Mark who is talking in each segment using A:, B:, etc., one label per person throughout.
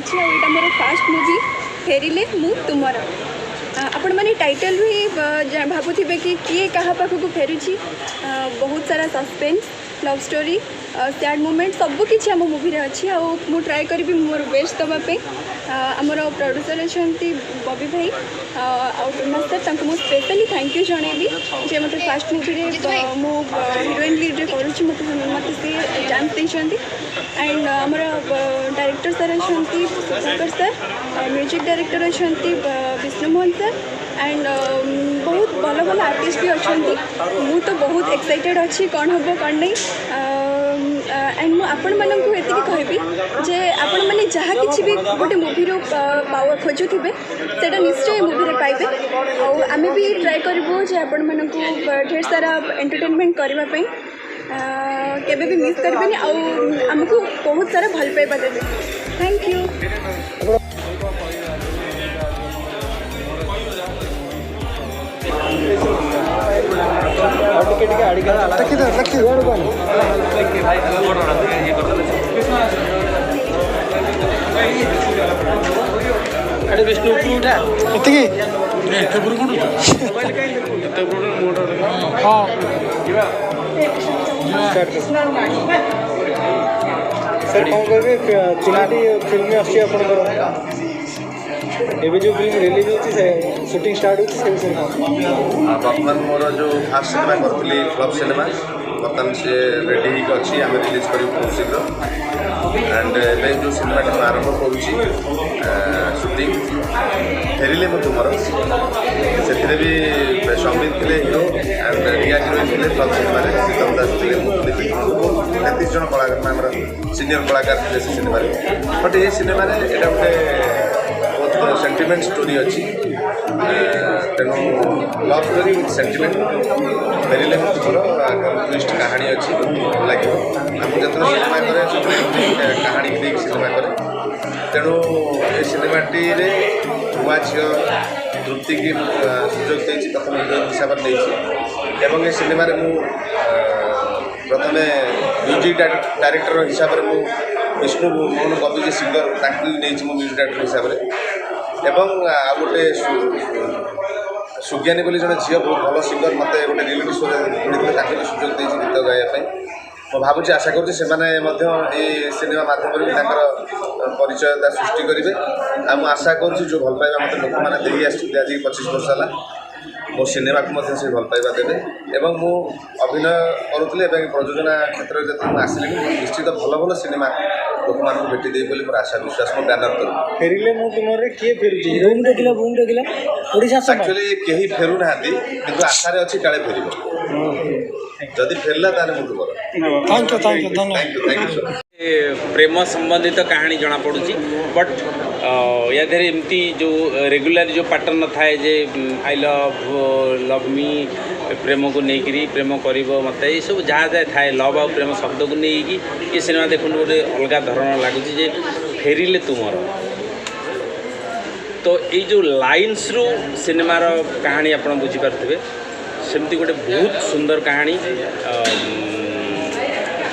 A: आईटा मोर fast movie फेरिले मु तुमर आपण मैंने टाइटल भी भावुवे कि किए क्या पाखक फेरुची बहुत सारा suspense love story sad moment सबकि आम मूवी अच्छी आउ ट्राए करी मोर बेस्ट दवाई आमर प्रोड्यूसर अच्छा बबी भाई आउटमास सर मुझे स्पेशली थैंक यू जनइबी जे मत फास्ट मूवी मो हिरोइन लीड करुँच मत सी चांस देते एंड आमर डायरेक्टर सर अच्छा सुधाकर सर म्यूजिक डायरेक्टर अच्छा विष्णुमोहन सर एंड बहुत भल भल आर्टिस्ट भी अच्छा मु तो बहुत एक्साइटेड अच्छी कौन हम कौन नहीं एंड मुझे आपण मानक ये कहबी जे आपण मैंने जहाँ कि भी गोटे मूवी पावर खोजुवे से निश्चय मूवी पाइबे आम भी ट्राए करूँ जे आपण मानक ढेर सारा एंटरटेनमेंट करने केबे भी मिस करें आमको बहुत सारा भल पाइबा देवे थैंक यू।
B: सर कौन करेंगे तिनाटी फिल्म अच्छी आप एवं जो फिल्म रिलीज होती शूटिंग स्टार्ट होती
C: बर्तमान मोर जो फास्ट सिनेमा करी फ्लप सिनेमा बर्तमान से रेडी होगी आम रिलीज कर बहुत शीघ्र एंड एवं जो सिनेमा आरंभ करुँच शूटिंग फेरिले मो तुमर से भी संबित थे हिरो एंड रिया हिरोइन थे फ्लप सिनेमा प्रीतम दास थे 33 जन कलाकार सीनियर कलाकार थे से सिनेमा बट ये सिनेमा यहाँ गोटे सेंटिमेंट स्टोरी अच्छी तेणु लव स्टोरी विथ सेंटिमेंट फेरिले ट्विस्ट कहानी अच्छी भल लगे आम जो सिनेमा करे कहानी देख सिनेमा करे तेणु ये सिनेमाटी नुआ झील तृप्ति की सुजोग देती प्रथम हिरोइन हिसाब से नहीं ये सिनेमा प्रथम म्यूजिक डायरेक्टर हिसाब से विष्णु मोहन कवि जी सिंगर नहीं म्यूजिक डायरेक्टर हिसाब से एवं आ गोटे सुज्ञानी बोली जड़े झील बहुत भल सिंगर मत गोटे रियलिटी शो मिलते भी सुजोग देती गीत गाइबापी मैं भावुँ आशा करुँच से सिनेमा माध्यम परिचयता सृष्टि करेंगे आ आशा करुँच जो भल पाइबा मत लोक मैंने दे आज 25 वर्ष है मो सिनेमा को से भल पाइबा देवे एवं मु अभिनय करुँगी प्रयोजना क्षेत्र में जब आसली निश्चित भल भल सिनेमा लोक मान भेटी देवी बोली मोर आशा विश्वास मो बैनर करूँ
B: फेरिले मु तुमरे किए फेरुची
C: एक्चुअली कहीं फेरु ना किंतु आशारे अच्छी काले फेर जदि फेरला ताने मु तुमर
B: थैंक यू धन्यवाद
C: थैंक यू सर
D: प्रेम संबंधित कहानी जना पड़ुची बट या देर एमती जो रेगुलर जो पैटर्न थाए जे आई लव मी प्रेम को लेकिरी प्रेम कर मत ये सब जहाँ जहाँ थाए लव आ प्रेम शब्द को लेकिन ये सिनेमा देखो गोटे अलग धरण लगुच जे फेरिले तुमर तो ये जो लाइन्स रु सिनेमार कहानी आप बुझीपारे सेमती गोटे बहुत सुंदर कहानी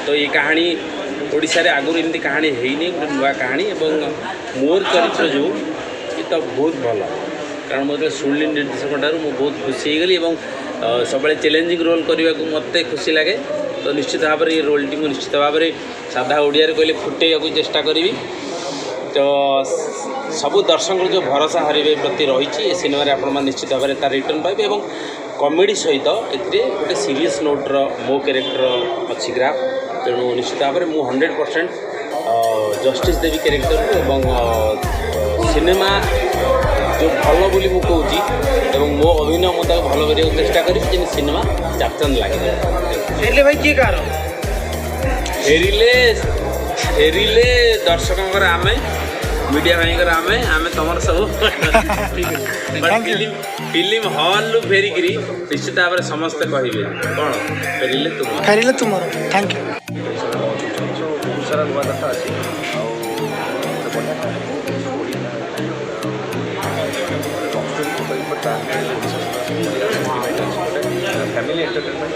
D: तो ये कहानी ओडिशा रे आगुरी एमती कहानी है गोटे नुआ कहानी एवं मोर चरित्र जो ये तो बहुत भल कारण मुझे शुणिली निर्देशक ठार मुझे बहुत खुशी गली सब चैलेंजिंग रोल करने को मत खुशी लगे तो निश्चित भाव में ये रोल टी निश्चित भाव में साधा ओडिया कहले फुटे चेष्टा करी तो सबू दर्शक जो भरोसा हरवे प्रति रही सिनेमा आप निश्चित भाव में तार रिटर्न पाइबे और कॉमेडी सहित ए गोटे सीरीयस नोट्र मो कैरेक्टर अच्छी ग्राफ तेणु निश्चित भाव में मुझे 100% जस्टिस देवी कैरेक्टर को सिनेमा जो भल बोली मुझे कहूँ मो अभिनय मुझे भल करने चेष्टा करी सिनेमा चापचंद लगे
B: फेरिले भाई किए कार
D: फेरिले दर्शकों आम मीडिया भाई आम तुम सब फिल्म हॉल फेरिक निश्चित भाव में समस्ते कहे कौन फेरिले तुम
B: थैंक यू
C: बहुत सारा नुआ कथा अच्छी फैमिली एंटरटेनमेंट